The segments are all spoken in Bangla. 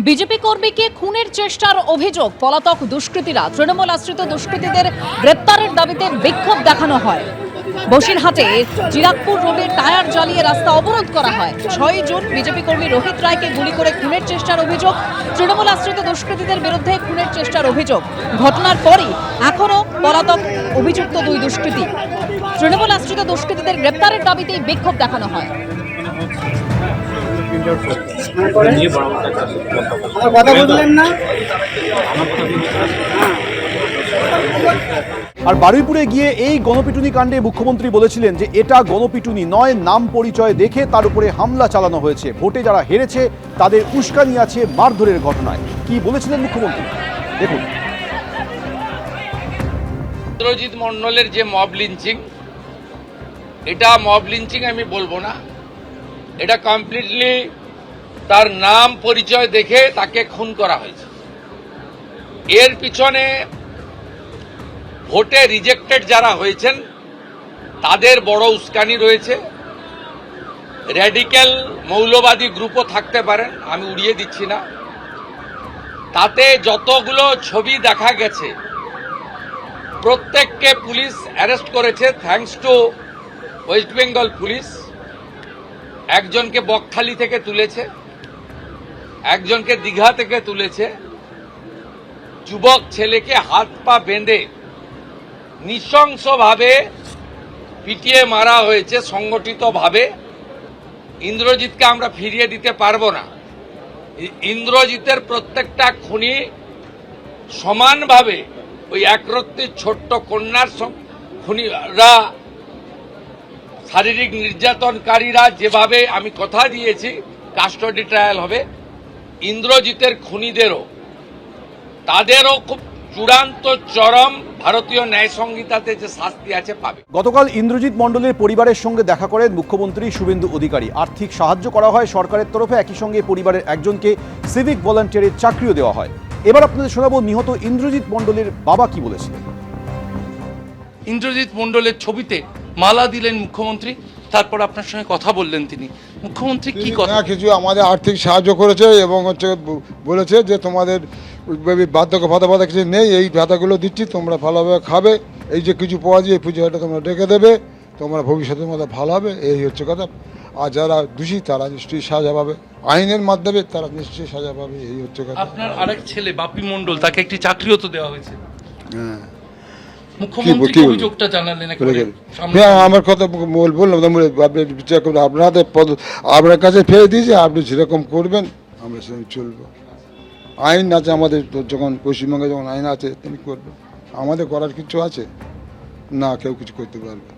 বিজেপি কর্মীকে খুনের চেষ্টার অভিযোগ, পলাতক দুষ্কৃতীরা তৃণমূল আশ্রিত দুষ্কৃতীদের গ্রেপ্তারের দাবিতে বিক্ষোভ দেখানো হয়। বসিরহাটে চিরাগপুর রোডে টায়ার জ্বালিয়ে রাস্তা অবরোধ করা হয়। 6 জুন বিজেপি কর্মী রোহিত রায়কে গুলি করে খুনের চেষ্টার অভিযোগ। তৃণমূল আশ্রিত দুষ্কৃতীদের বিরুদ্ধে খুনের চেষ্টার অভিযোগ। ঘটনার পরই এখনও পলাতক অভিযুক্ত 2 দুষ্কৃতী। তৃণমূল আশ্রিত দুষ্কৃতীদের গ্রেপ্তারের দাবিতে বিক্ষোভ দেখানো হয়। আর বারুইপুরে গিয়ে এই গণপিটুনি কাণ্ডে মুখ্যমন্ত্রী বলেছিলেন যে এটা গণপিটুনি নয়, নাম পরিচয় দেখে তার উপরে হামলা চালানো হয়েছে। ভোটে যারা হেরেছে তাদের উস্কানি আছে মারধরের ঘটনায়। কি বলেছিলেন মুখ্যমন্ত্রী দেখুন। ইন্দ্রজিৎ মণ্ডলের যে মব লিঞ্চিং, এটা মব লিঞ্চিং আমি বলবো না, এটা কমপ্লিটলি তার নাম পরিচয় দেখে তাকে খুন করা হয়েছে। এর পিছনে ভোটে রিজেক্টেড যারা হয়েছেন তাদের বড় উস্কানি রয়েছে। র্যাডিক্যাল মৌলবাদী গ্রুপও থাকতে পারেন, আমি উড়িয়ে দিচ্ছি না। তাতে যতগুলো ছবি দেখা গেছে প্রত্যেককে পুলিশ অ্যারেস্ট করেছে, thanks to West Bengal police. একজনকে বকখালি থেকে তুলেছে, একজনকে দীঘা থেকে তুলেছে। যুবক ছেলেকে হাত পা বেঁধে নৃশংসভাবে পিটিয়ে মারা হয়েছে সংগঠিতভাবে। ইন্দ্রজিৎকে আমরা ফিরিয়ে দিতে পারবো না। ইন্দ্রজিতের প্রত্যেকটা খুনি সমানভাবে ওই একরত্তির ছোট্ট কন্যার খুনিরা, শারীরিক নির্যাতনকারীরা যেভাবে আমি কথা দিয়েছি কাস্টডি ট্রায়াল হবে, ইন্দ্রজিতের খুনিদেরও তাদেরও খুব চূড়ান্ত চরম ভারতীয় ন্যায় সংহিতাতে যে শাস্তি আছে পাবে। গতকাল ইন্দ্রজিৎ মণ্ডলের পরিবারের সঙ্গে দেখা করেন মুখ্যমন্ত্রী শুভেন্দু অধিকারী। আর্থিক সাহায্য করা হয় সরকারের তরফে, একই সঙ্গে পরিবারের একজনকে সিভিক ভলান্টিয়ারের চাকরিও দেওয়া হয়। এবার আপনাদের শোনাবো নিহত ইন্দ্রজিৎ মণ্ডলের বাবা কি বলেছিলেন। ইন্দ্রজিৎ মণ্ডলের ছবিতে মালা দিলেন মুখ্যমন্ত্রী, তারপর আপনার সঙ্গে কথা বললেন তিনি। মুখ্যমন্ত্রী কি কথা? কিছু আমাদের আর্থিক সাহায্য করেছে এবং বলেছে যে তোমাদের বার্ধক্য ভাতা কিছু নেই, এই ভাতাগুলো দিচ্ছি, তোমরা ভালোভাবে খাবে, এই যে কিছু পাওয়া যায় এই পুজোটা তোমরা রেখে দেবে, তোমরা ভবিষ্যতের মধ্যে ভালো হবে, এই হচ্ছে কথা। আর যারা দোষী তারা নিশ্চয়ই সাজা পাবে, আইনের মাধ্যমে তারা নিশ্চয়ই সাজা পাবে, এই হচ্ছে কথা। আপনার আরেক ছেলে বাপি মণ্ডল, তাকে একটি চাকরিও তো দেওয়া হয়েছে। হ্যাঁ, মুখ্যমন্ত্রী অভিযোগটা জানালেন। আমার কথা বললাম, আপনার কাছে ফেলে দিয়েছে, আপনি যেরকম করবেন আমরা সেরকম চলবো। আইন আছে আমাদের, যখন পশ্চিমবঙ্গে যখন আইন আছে তিনি করবেন। আমাদের করার কিছু আছে না, কেউ কিছু করতে পারবে।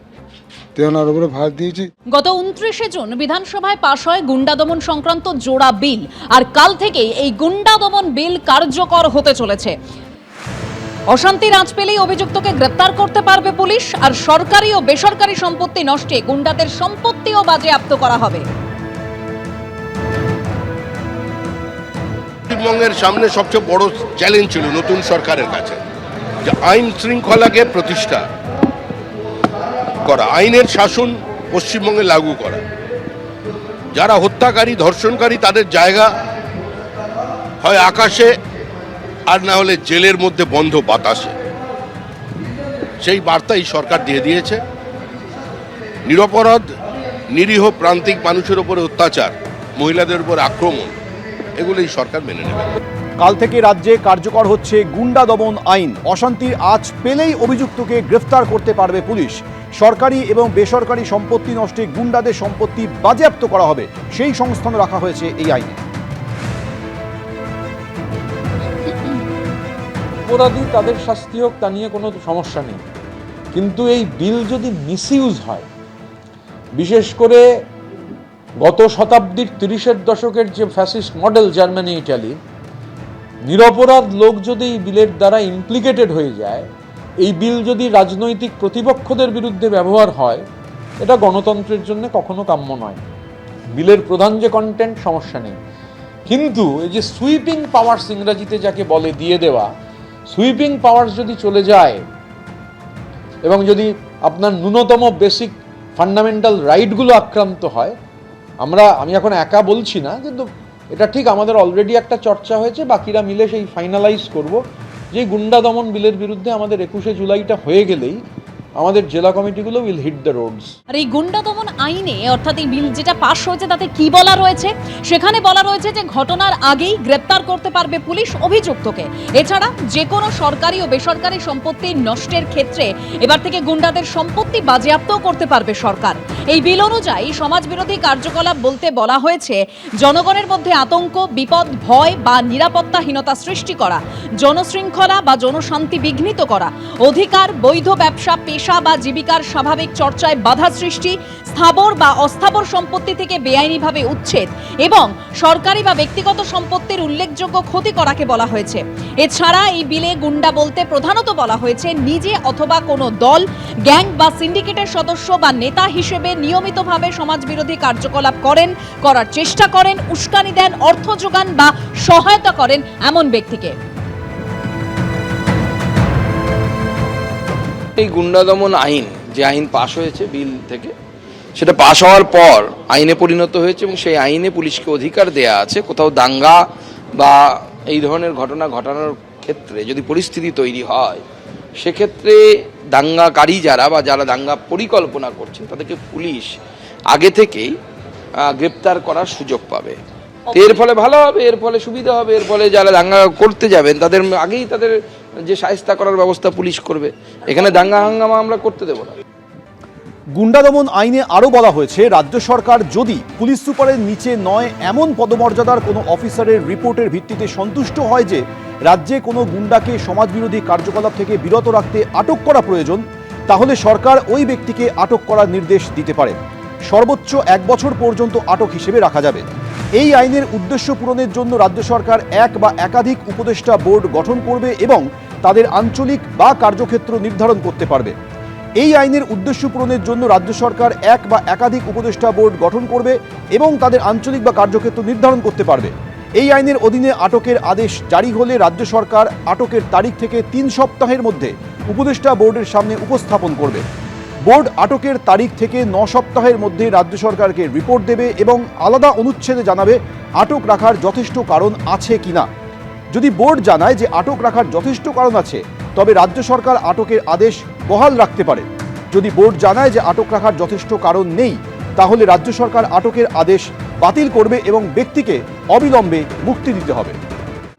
তেনার উপরে ভার দিয়েছি। গত 29 জুন বিধানসভায় পাশ হয় গুন্ডা দমন সংক্রান্ত জোড়া বিল, আর কাল থেকেই এই গুন্ডা দমন বিল কার্যকর হতে চলেছে। অশান্তির আঁচ পেলেই অভিযুক্তকে গ্রেপ্তার করতে পারবে পুলিশ, আর সরকারি ও বেসরকারি সম্পত্তি নষ্টে গুন্ডাদের সম্পত্তিও বাজেয়াপ্ত করা হবে। পশ্চিমবঙ্গের সামনে সবচেয়ে বড় চ্যালেঞ্জ ছিল নতুন সরকারের কাছে যে আইন শৃঙ্খলাকে প্রতিষ্ঠা করা, আইনের শাসন পশ্চিমবঙ্গে লাগু করা। যারা হত্যাকারী ধর্ষণকারী তাদের জায়গা হয় আকাশে আর না হলে জেলের মধ্যে বন্ধ বাতাসে। সেই বার্তা এই সরকার দিয়ে দিয়েছে। নিরপরাধ নিরীহ প্রান্তিক মানুষের উপরে অত্যাচার, মহিলাদের উপর আক্রমণ, এগুলো এই সরকার মেনে নেবে। কাল থেকে রাজ্যে কার্যকর হচ্ছে গুন্ডা দমন আইন। অশান্তির আঁচ পেলেই অভিযুক্তকে গ্রেফতার করতে পারবে পুলিশ। সরকারি এবং বেসরকারি সম্পত্তি নষ্টে গুন্ডাদের সম্পত্তি বাজেয়াপ্ত করা হবে, সেই সংস্থান রাখা হয়েছে এই আইনে। অপরাধী তাদের শাস্তি হোক, তা নিয়ে কোনো সমস্যা নেই, কিন্তু এই বিল যদি মিসইউজ হয়, বিশেষ করে গত শতাব্দীর 30-এর দশকের যে ফ্যাসিস্ট মডেল জার্মানি ইটালি, নিরপরাধ লোক যদি এই বিলের দ্বারা ইমপ্লিকেটেড হয়ে যায়, এই বিল যদি রাজনৈতিক প্রতিপক্ষদের বিরুদ্ধে ব্যবহার হয়, এটা গণতন্ত্রের জন্য কখনো কাম্য নয়। বিলের প্রধান যে কন্টেন্ট, সমস্যা নেই, কিন্তু এই যে সুইপিং পাওয়ার্স ইংরাজিতে যাকে বলে দিয়ে দেওয়া, সুইপিং পাওয়ার্স যদি চলে যায় এবং যদি আপনার ন্যূনতম বেসিক ফান্ডামেন্টাল রাইটগুলো আক্রান্ত হয়, আমি এখন একা বলছি না, কিন্তু এটা ঠিক আমাদের অলরেডি একটা চর্চা হয়েছে, বাকিরা মিলে সেই ফাইনালাইজ করব যে গুন্ডা দমন বিলের বিরুদ্ধে আমাদের 21শে জুলাইটা হয়ে গেলেই আমাদের জেলা কমিটিগুলো উইল হিট দ্য রোডস। আর এই গুন্ডা দমন আইনে অর্থাৎ এই বিল যেটা পাশ হয়েছে তাতে কি বলা রয়েছে? সেখানে বলা রয়েছে যে ঘটনার আগেই গ্রেপ্তার করতে পারবে পুলিশ অভিযুক্তকে। এছাড়া যে কোনো সরকারি ও বেসরকারি সম্পত্তি নষ্টের ক্ষেত্রে এবার থেকে গুন্ডাদের সম্পত্তি বাজেয়াপ্তও করতে পারবে সরকার। এই বিল অনুযায়ী সমাজবিরোধী কার্যকলাপ বলতে বলা হয়েছে জনগণের মধ্যে আতঙ্ক, বিপদ, ভয় বা নিরাপত্তাহীনতা সৃষ্টি করা, জনশৃঙ্খলা বা জনশান্তি বিঘ্নিত করা, অধিকার, বৈধ ব্যবসা, পেশা বা জীবিকার স্বাভাবিক চর্চায় বাধা সৃষ্টি, স্থাবর বা অস্থাবর সম্পত্তি থেকে বেআইনিভাবে উচ্ছেদ এবং সরকারি বা ব্যক্তিগত সম্পত্তির উল্লেখযোগ্য ক্ষতি করাকে বলা হয়েছে। এছাড়া এই বিলে গুন্ডা বলতে প্রধানত বলা হয়েছে নিজে অথবা কোনো দল, গ্যাং বা সিন্ডিকেটের সদস্য বা নেতা হিসেবে নিয়মিতভাবে সমাজবিরোধী কার্যকলাপ করার চেষ্টা করেন, উস্কানি দেন, অর্থ যোগান বা সহায়তা করেন এমন ব্যক্তিকে। এই গুন্ডা দমন আইন, যে আইন পাশ হয়েছে বিল থেকে, সেটা পাশ হওয়ার পর আইনে পরিণত হয়েছে এবং সেই আইনে পুলিশকে অধিকার দেয়া আছে কোথাও দাঙ্গা বা এই ধরনের ঘটনা ঘটানোর ক্ষেত্রে যদি পরিস্থিতি তৈরি হয়, সেক্ষেত্রে দাঙ্গাকারী যারা বা যারা দাঙ্গা পরিকল্পনা করছেন তাদেরকে পুলিশ আগে থেকেই গ্রেপ্তার করার সুযোগ পাবে। তো এর ফলে ভালো হবে, এর ফলে সুবিধা হবে, এর ফলে যারা দাঙ্গা করতে যাবেন তাদের আগেই তাদের যে শায়েস্তা করার ব্যবস্থা পুলিশ করবে। এখানে দাঙ্গা হাঙ্গামা আমরা করতে দেব না। গুন্ডা দমন আইনে আরও বলা হয়েছে রাজ্য সরকার যদি পুলিশ সুপারের নিচে নয় এমন পদমর্যাদার কোনো অফিসারের রিপোর্টের ভিত্তিতে সন্তুষ্ট হয় যে রাজ্যে কোনো গুন্ডাকে সমাজবিরোধী কার্যকলাপ থেকে বিরত রাখতে আটক করা প্রয়োজন, তাহলে সরকার ওই ব্যক্তিকে আটক করার নির্দেশ দিতে পারে। সর্বোচ্চ 1 বছর পর্যন্ত আটক হিসেবে রাখা যাবে। এই আইনের উদ্দেশ্য পূরণের জন্য রাজ্য সরকার এক বা একাধিক উপদেষ্টা বোর্ড গঠন করবে এবং তাদের আঞ্চলিক বা কার্যক্ষেত্র নির্ধারণ করতে পারবে। এই আইনের উদ্দেশ্য পূরণের জন্য রাজ্য সরকার এক বা একাধিক উপদেষ্টা বোর্ড গঠন করবে এবং তাদের আঞ্চলিক বা কার্যক্ষেত্র নির্ধারণ করতে পারবে। এই আইনের অধীনে আটকের আদেশ জারি হলে রাজ্য সরকার আটকের তারিখ থেকে 3 সপ্তাহের মধ্যে উপদেষ্টা বোর্ডের সামনে উপস্থাপন করবে। বোর্ড আটকের তারিখ থেকে 9 সপ্তাহের মধ্যে রাজ্য সরকারকে রিপোর্ট দেবে এবং আলাদা অনুচ্ছেদে জানাবে আটক রাখার যথেষ্ট কারণ আছে কিনা। যদি বোর্ড জানায় যে আটক রাখার যথেষ্ট কারণ আছে, তবে রাজ্য সরকার আটকের আদেশ বহাল রাখতে পারে। যদি বোর্ড জানায় যে আটক রাখার যথেষ্ট কারণ নেই, তাহলে রাজ্য সরকার আটকের আদেশ বাতিল করবে এবং ব্যক্তিকে অবিলম্বে মুক্তি দিতে হবে।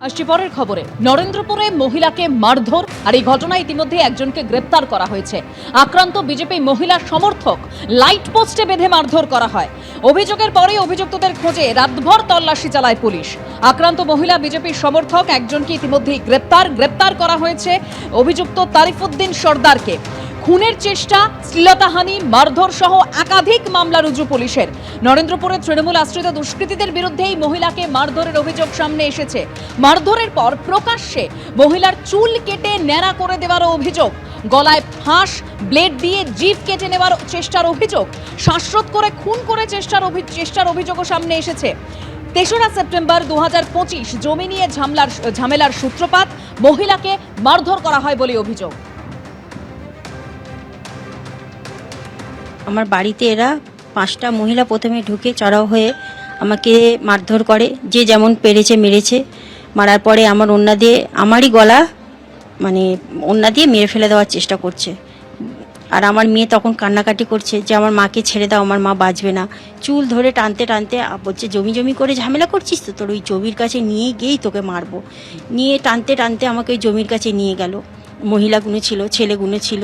আসছি পরের খবরে। নরেন্দ্রপুরে মহিলাকে মারধর, আর এই ঘটনায় ইতিমধ্যে একজনকে গ্রেপ্তার করা হয়েছে। আক্রান্ত বিজেপি মহিলা সমর্থক লাইট পোস্টে বেঁধে মারধর করা হয়। অভিযোগের পরে অভিযুক্তদের খোঁজে রাতভর তল্লাশি চালায় পুলিশ। আক্রান্ত মহিলা বিজেপি সমর্থক একজনকে ইতিমধ্যেই গ্রেপ্তার করা হয়েছে। অভিযুক্ত তারিফউদ্দিন সর্দারকে খুনের চেষ্টা, শ্লীলতাহানি, মারধর সহ একাধিক মামলা রুজু পুলিশের। নরেন্দ্রপুরে তৃণমূল আশ্রিত দুষ্কৃতীদের বিরুদ্ধে এই মহিলাকে মারধরের অভিযোগ সামনে এসেছে। মারধরের পর প্রকাশ্যে মহিলার চুল কেটে ন্যাড়া করে দেওয়ার অভিযোগ, গলায় ফাঁস, ব্লেড দিয়ে জিভ কেটে নেওয়ার চেষ্টার অভিযোগ, শ্বাসরোধ করে খুন করে চেষ্টার অভিযোগও সামনে এসেছে। 3রা সেপ্টেম্বর 2025 জমি নিয়ে ঝামেলার সূত্রপাত, মহিলাকে মারধর করা হয় বলে অভিযোগ। আমার বাড়িতে এরা 5টা মহিলা প্রথমে ঢুকে চড়াও হয়ে আমাকে মারধর করে, যে যেমন পেরেছে মেরেছে। মারার পরে আমার ওন্না দিয়ে আমারই গলা ওন্না দিয়ে মেরে ফেলে দেওয়ার চেষ্টা করছে। আর আমার মেয়ে তখন কান্নাকাটি করছে যে আমার মাকে ছেড়ে দাও, আমার মা বাঁচবে না। চুল ধরে টানতে টানতে বলছে জমি করে ঝামেলা করছিস তো, তোর ওই জমির কাছে নিয়ে গিয়েই তোকে মারবো। নিয়ে টানতে টানতে আমাকে ওই জমির কাছে নিয়ে গেল। মহিলাগুলো ছিল, ছেলেগুলো ছিল,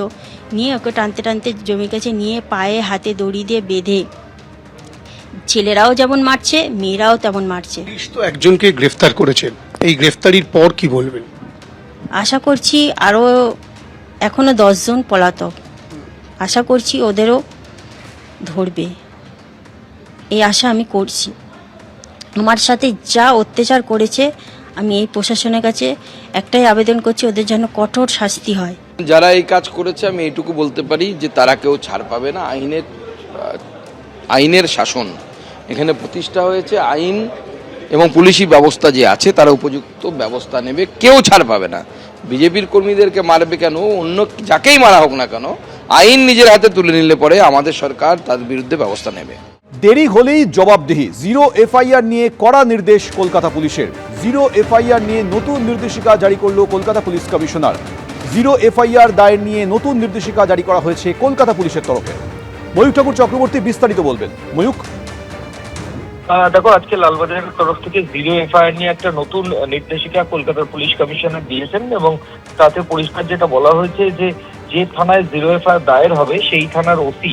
নিয়ে ওকে টানতে টানতে জমির কাছে নিয়ে পায়ে হাতে দড়ি দিয়ে বেঁধে ছেলেরাও যেমন মারছে, মেয়েরাও তেমন মারছে। পুলিশ তো একজনকে গ্রেফতার করেছেন, এই গ্রেফতারির পর কি বলবেন? আশা করছি আরও এখনো 10 জন পলাতক, আশা করছি ওদেরও ধরবে, এই আশা আমি করছি। আমার সাথে যা অত্যাচার করেছে, আমি এই প্রশাসনের কাছে একটাই আবেদন করছি, ওদের যেন কঠোর শাস্তি হয়। যারা এই কাজ করেছে আমি এইটুকু বলতে পারি যে তারা কেউ ছাড় পাবে না। আইনের শাসন এখানে প্রতিষ্ঠা হয়েছে, আইন এবং পুলিশি ব্যবস্থা যে আছে তারা উপযুক্ত ব্যবস্থা নেবে, কেউ ছাড় পাবে না। বিজেপির কর্মীদেরকে মারবে কেন, অন্য যাকেই মারা হোক না কেন, আইন নিজের হাতে তুলে নিলে পরে আমাদের সরকার তার বিরুদ্ধে ব্যবস্থা নেবে। দেরি হলেই জবাবদিহি, জিরো এফআইআর নিয়ে কড়া নির্দেশ কলকাতা পুলিশের। জিরো এফআইআর নিয়ে নতুন নির্দেশিকা জারি করল Kolkata police commissioner. Zero FIR দায়ের নিয়ে নতুন নির্দেশিকা জারি করা হয়েছে কলকাতা পুলিশের তরফে। ময়ূক ঠাকুর চক্রবর্তী বিস্তারিত বলবেন। ময়ূক, দেখো, আজকে লালবাজারের তরফ থেকে জিরো এফআইআর নিয়ে একটা নতুন নির্দেশিকা কলকাতার পুলিশ কমিশনার দিয়েছেন এবং তাতে পরিষ্কার যেটা বলা হয়েছে যে থানায় জিরো এফআইআর দায়ের হবে সেই থানার ওসি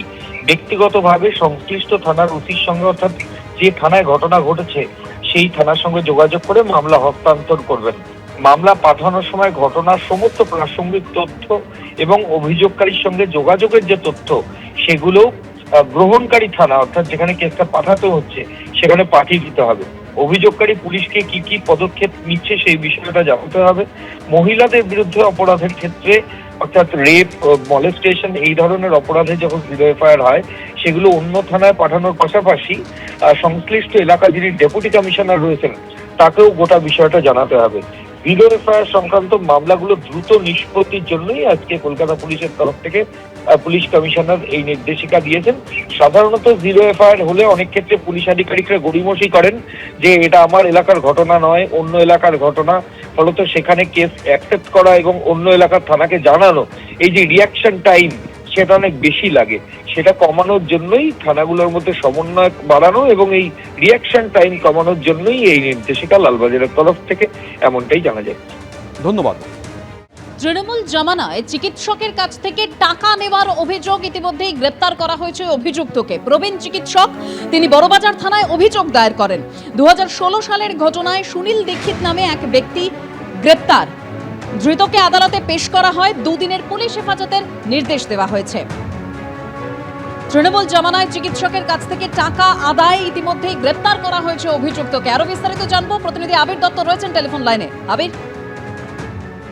ব্যক্তিগতভাবে সংশ্লিষ্ট থানার ওসির সঙ্গে, অর্থাৎ যে থানায় ঘটনা ঘটেছে সেই থানার সঙ্গে যোগাযোগ করে মামলা হস্তান্তর করবেন। মামলা পাঠানোর সময় ঘটনার সমস্ত প্রাসঙ্গিক তথ্য এবং অভিযোগকারীর সঙ্গে যোগাযোগের যে তথ্য সেগুলো গ্রহণকারী থানা, অর্থাৎ যেখানে কেসটা পাঠাতে হচ্ছে সেখানে পাঠিয়ে দিতে হবে। অভিযোগকারী পুলিশকে কি কি পদক্ষেপ নিচ্ছে সেই বিষয়টা জানাতে হবে। মহিলাদের বিরুদ্ধে অপরাধের ক্ষেত্রে, অর্থাৎ রেপ, মলেস্টেশন, এই ধরনের অপরাধে যখন জিরো এফআইআর হয় সেগুলো অন্য থানায় পাঠানোর পাশাপাশি সংশ্লিষ্ট এলাকা যিনি ডেপুটি কমিশনার রয়েছেন তাকেও গোটা বিষয়টা জানাতে হবে। জিরো এফআইআর সংক্রান্ত মামলাগুলো দ্রুত নিষ্পত্তির জন্যই আজকে কলকাতা পুলিশের তরফ থেকে পুলিশ কমিশনার এই নির্দেশিকা দিয়েছেন। সাধারণত জিরো এফআইআর হলে অনেক ক্ষেত্রে পুলিশ আধিকারিকরা গড়িমসি করেন যে এটা আমার এলাকার ঘটনা নয়, অন্য এলাকার ঘটনা, ফলত সেখানে কেস অ্যাকসেপ্ট করা এবং অন্য এলাকার থানাকে জানানো, এই যে রিয়াকশন টাইম সেটা অনেক বেশি লাগে। সেটা কমানোর জন্যই থানাগুলোর মধ্যে সমন্বয় বাড়ানো এবং এই রিয়াকশন টাইম কমানোর জন্যই এই নির্দেশিকা লালবাজারের তরফ থেকে, এমনটাই জানা যায়। ধন্যবাদ। তৃণমূল জমানায় চিকিৎসকের কাছ থেকে টাকা নেওয়ার অভিযোগ ইতিমধ্যেই গ্রেপ্তার করা হয়েছে অভিযুক্তকে। প্রবীণ চিকিৎসক, তিনি বড়বাজার থানায় অভিযোগ দায়ের করেন। 2016 সালের ঘটনায় সুনীল দীক্ষিত নামে এক ব্যক্তি গ্রেপ্তার। ধৃতকে আদালতে পেশ করা হয়। 2 দিনের পুলিশ হেফাজতের নির্দেশ দেওয়া হয়েছে। তৃণমূল জমানায় চিকিৎসকের কাছ থেকে টাকা আদায় ইতিমধ্যেই গ্রেপ্তার করা হয়েছে অভিযুক্তকে। আরো বিস্তারিত জানবো, প্রতিনিধি আবির দত্ত রয়েছেন টেলিফোন লাইনে। আবির,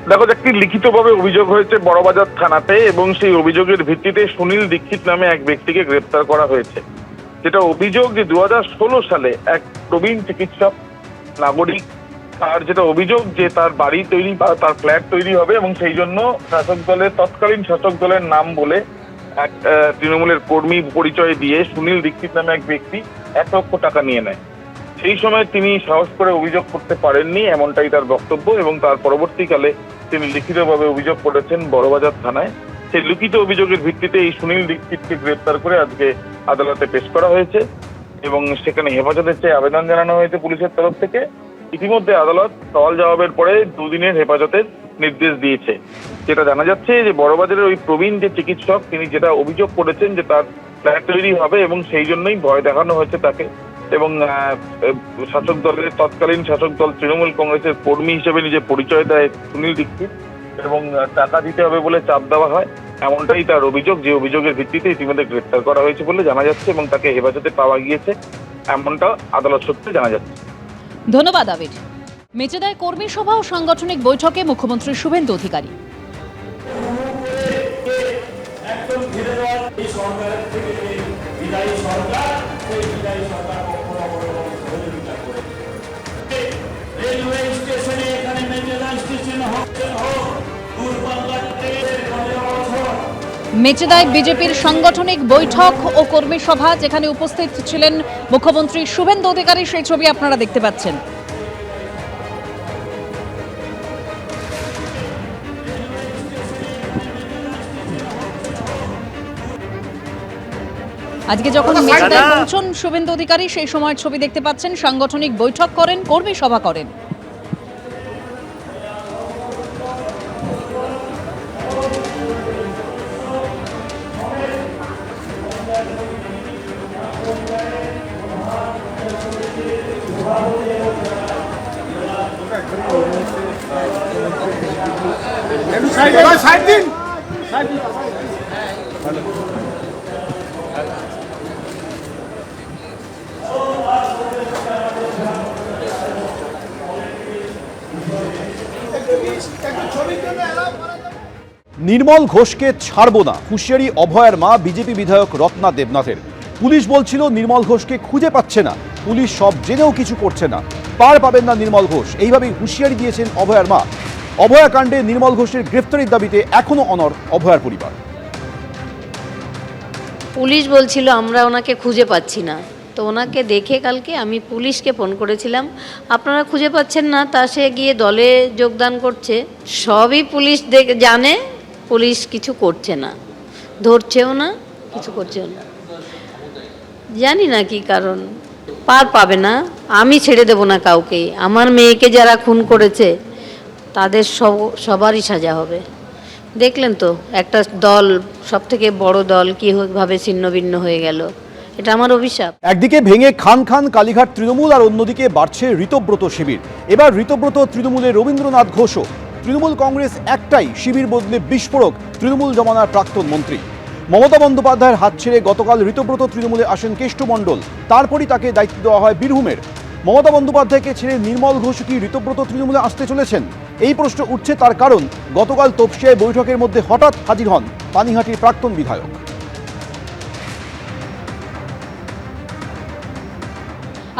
দেখো, একটি লিখিতভাবে অভিযোগ হয়েছে বড়বাজার থানাতে এবং সেই অভিযোগের ভিত্তিতে সুনীল দীক্ষিত নামে এক ব্যক্তিকে গ্রেপ্তার করা হয়েছে। যেটা অভিযোগ যে 2016 সালে এক প্রবীণ চিকিৎসক নাগরিক, তার যেটা অভিযোগ যে তার বাড়ি তৈরি বা তার ফ্ল্যাট তৈরি হবে এবং সেই জন্য তৎকালীন শাসক দলের নাম বলে এক তৃণমূলের কর্মী পরিচয় দিয়ে সুনীল দীক্ষিত নামে এক ব্যক্তি 1 লক্ষ টাকা নিয়ে নেয়। সেই সময় তিনি সাহস করে অভিযোগ করতে পারেননি, এমনটাই তার বক্তব্য, এবং তার পরবর্তীকালে তিনি লিখিতভাবে অভিযোগ করেছেন বড়বাজার থানায়। সেই লিখিত অভিযোগের ভিত্তিতে এই সুনীল দীক্ষিতকে গ্রেপ্তার করে আজকে আদালতে পেশ করা হয়েছে এবং সেখানে হেফাজতের চেয়ে আবেদন জানানো হয়েছে পুলিশের তরফ থেকে। ইতিমধ্যে আদালত সওয়াল জবাবের পরে 2 দিনের হেফাজতের নির্দেশ দিয়েছে। যেটা জানা যাচ্ছে যে বড়বাজারের ওই প্রবীণ যে চিকিৎসক, তিনি যেটা অভিযোগ করেছেন যে তার ফ্ল্যাট তৈরি হবে এবং সেই জন্যই ভয় দেখানো হয়েছে তাকে, এবং শাসক দলের তৎকালীন শাসক দল তৃণমূল কংগ্রেসের কর্মী হিসেবে নিজে পরিচয় দেয় সুনীল দীক্ষিত এবং টাকা দিতে হবে বলে চাপ দেওয়া হয়, এমনটাই তার অভিযোগ। যে অভিযোগের ভিত্তিতে ইতিমধ্যে গ্রেপ্তার করা হয়েছে বলে জানা যাচ্ছে এবং তাকে হেফাজতে পাওয়া গিয়েছে, এমনটা আদালত সূত্রে জানা যাচ্ছে। ধন্যবাদ আবির। মেচেদায় কর্মী সভা ও সাংগঠনিক বৈঠকে মুখ্যমন্ত্রী শুভেন্দু অধিকারী। মেচেদায় বিজেপির সাংগঠনিক বৈঠক ও কর্মী সভা, যেখানে উপস্থিত ছিলেন মুখ্যমন্ত্রী শুভেন্দু অধিকারী। সেই ছবি আপনারা দেখতে পাচ্ছেন। আজকে যখন মেচেদায় পৌঁছন শুভেন্দু অধিকারী, সেই সময়ের ছবি দেখতে পাচ্ছেন। সাংগঠনিক বৈঠক করেন, কর্মী সভা করেন। নির্মল ঘোষকে ছাড়বো না, হুঁশিয়ারি অভয়ার মা বিজেপি বিধায়ক রত্না দেবনাথের। পুলিশ বলছিল নির্মল ঘোষকে খুঁজে পাচ্ছে না, পুলিশ সব জেনেও কিছু করছে না, পার পাবেন না নির্মল ঘোষ, এইভাবেই হুঁশিয়ারি দিয়েছেন অভয়ার মা। অভয়া কাণ্ডে নির্মল ঘোষের গ্রেফতারির দাবিতে এখনো অনড় অভয়ার পরিবার। পুলিশ বলছিল আমরা ওনাকে খুঁজে পাচ্ছি না, তো ওনাকে দেখে কালকে আমি পুলিশকে ফোন করেছিলাম, আপনারা খুঁজে পাচ্ছেন না, তা সে গিয়ে দলে যোগদান করছে। সবই পুলিশ জানে, পুলিশ কিছু করছে না, ধরছেও না, কিছু করছেও না। জানি না কি কারণ, পার পাবে না। আমি ছেড়ে দেব না কাউকে। আমার মেয়েকে যারা খুন করেছে তাদের সবারই সাজা হবে। দেখলেন তো একটা দল, সব থেকে বড় দল কীভাবে ছিন্ন ভিন্ন হয়ে গেল। এটা আমার অভিশাপ। একদিকে ভেঙে খান খান কালীঘাট তৃণমূল, আর অন্যদিকে বাড়ছে ঋতব্রত শিবির। এবার ঋতব্রত তৃণমূলের রবীন্দ্রনাথ ঘোষও। তৃণমূল কংগ্রেস একটাই, শিবির বদলে বিস্ফোরক তৃণমূল জমানার প্রাক্তন মন্ত্রী। মমতা বন্দ্যোপাধ্যায়ের হাত ছেড়ে গতকাল ঋতব্রত তৃণমূলে আসেন কেষ্টু মণ্ডল, তারপরই তাকে দায়িত্ব দেওয়া হয় বীরভূমের। মমতা বন্দ্যোপাধ্যায়কে ছেড়ে নির্মল ঘোষ কি ঋতব্রত তৃণমূলে আসতে চলেছেন? এই প্রশ্ন উঠছে তার কারণ গতকাল তপসিয়ায় বৈঠকের মধ্যে হঠাৎ হাজির হন পানিহাটির প্রাক্তন বিধায়ক।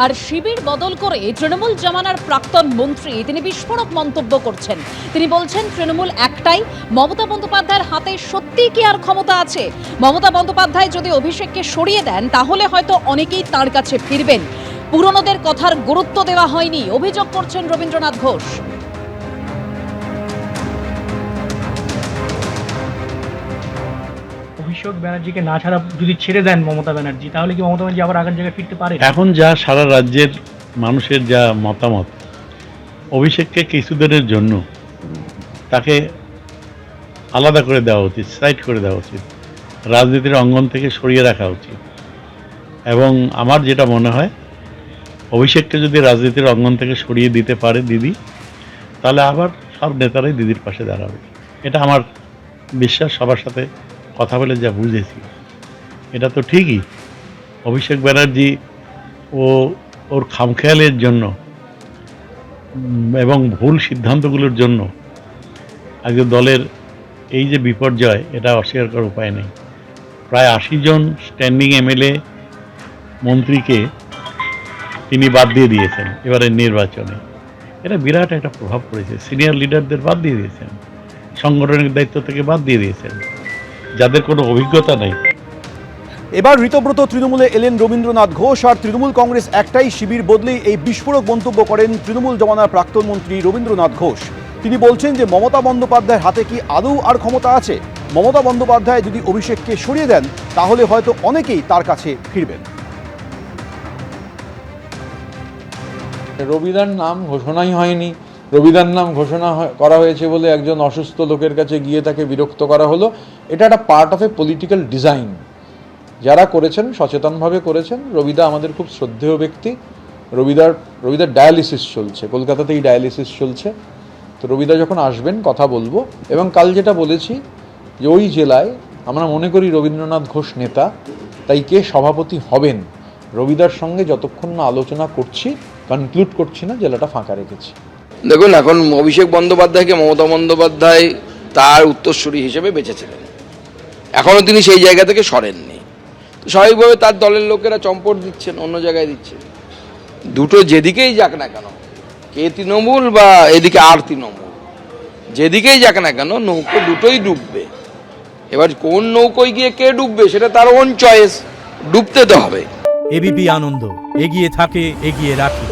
আর শিবির বদল করে তৃণমূল জমানার প্রাক্তন মন্ত্রী তিনি বিস্ফোরক মন্তব্য করছেন। তিনি বলছেন তৃণমূল একটাই, মমতা বন্দ্যোপাধ্যায়ের হাতে সত্যিই কি আর ক্ষমতা আছে? মমতা বন্দ্যোপাধ্যায় যদি অভিষেককে সরিয়ে দেন তাহলে হয়তো অনেকেই তার কাছে ফিরবেন। পুরনোদের কথার গুরুত্ব দেওয়া হয়নি, অভিযোগ করছেন রবীন্দ্রনাথ ঘোষ। অভিষেক ব্যানার্জিকে না ছাড়া যদি ছেড়ে দেন মমতা ব্যানার্জি, তাহলে কি মমতা ব্যানার্জি আবার আগের জায়গায় ফিরতে পারে? এখন যা সারা রাজ্যের মানুষের যা মতামত, অভিষেককে কিছুদিনের জন্য তাকে আলাদা করে দেওয়া উচিত, সাইড করে দেওয়া উচিত, রাজনীতির অঙ্গন থেকে সরিয়ে রাখা উচিত। এবং আমার যেটা মনে হয়, অভিষেককে যদি রাজনীতির অঙ্গন থেকে সরিয়ে দিতে পারে দিদি, তাহলে আবার সব নেতারাই দিদির পাশে দাঁড়াবে। এটা আমার বিশ্বাস। সবার সাথে কথা বলে যা বুঝেছি, এটা তো ঠিকই। অভিষেক ব্যানার্জি ওর খামখেয়ালের জন্য এবং ভুল সিদ্ধান্তগুলোর জন্য আজকে দলের এই যে বিপর্যয়, এটা অস্বীকার করার উপায় নেই। প্রায় 80 জন স্ট্যান্ডিং এমএলএ মন্ত্রীকে তিনি বাদ দিয়ে দিয়েছেন এবারের নির্বাচনে। এটা বিরাট একটা প্রভাব পড়েছে। সিনিয়র লিডারদের বাদ দিয়ে দিয়েছেন, সাংগঠনিক দায়িত্ব থেকে বাদ দিয়ে দিয়েছেন, যাদের কোনো অভিজ্ঞতা নেই। এবার ঋতব্রত তৃণমূলে এলেন রবীন্দ্রনাথ ঘোষ, আর তৃণমূল কংগ্রেস একটাই, শিবির বদলেই এই বিস্ফোরক মন্তব্য করেন তৃণমূল জমানার প্রাক্তন মন্ত্রী রবীন্দ্রনাথ ঘোষ। তিনি বলছেন যে মমতা বন্দ্যোপাধ্যায়ের হাতে কি আদৌ আর ক্ষমতা আছে? মমতা বন্দ্যোপাধ্যায় যদি অভিষেককে সরিয়ে দেন তাহলে হয়তো অনেকেই তার কাছে ফিরবেন। রবিদার নাম ঘোষণাই হয়নি। রবিদার নাম ঘোষণা করা হয়েছে বলে একজন অসুস্থ লোকের কাছে গিয়ে তাকে বিরক্ত করা হলো। এটা একটা part of a political design. যারা করেছেন সচেতনভাবে করেছেন। রবিদা আমাদের খুব শ্রদ্ধেয় ব্যক্তি। রবিদার ডায়ালিসিস চলছে, কলকাতাতেই ডায়ালিসিস চলছে। তো রবিদা যখন আসবেন কথা বলবো। এবং কাল যেটা বলেছি যে ওই জেলায় আমরা মনে করি রবীন্দ্রনাথ ঘোষ নেতা, তাই কে সভাপতি হবেন রবিদার সঙ্গে যতক্ষণ না আলোচনা করছি, কনক্লুড করছি না, জেলাটা ফাঁকা রেখেছি। দেখুন, এখন অভিষেক বন্দ্যোপাধ্যায়কে মমতা বন্দ্যোপাধ্যায় তার উত্তরসূরি হিসেবে বেঁচেছিলেন, এখনও তিনি সেই জায়গা থেকে সরেননি। তো স্বাভাবিকভাবে তার দলের লোকেরা চম্পট দিচ্ছেন, অন্য জায়গায় দিচ্ছেন। দুটো যেদিকেই যাক না কেন, কে তৃণমূল বা এদিকে আর তৃণমূল, যেদিকেই যাক না কেন নৌকো দুটোই ডুববে। এবার কোন নৌকোয় গিয়ে কে ডুববে সেটা তার ওন চয়েস, ডুবতে তো হবে। এবিপি আনন্দ, এগিয়ে থাকে, এগিয়ে রাখে।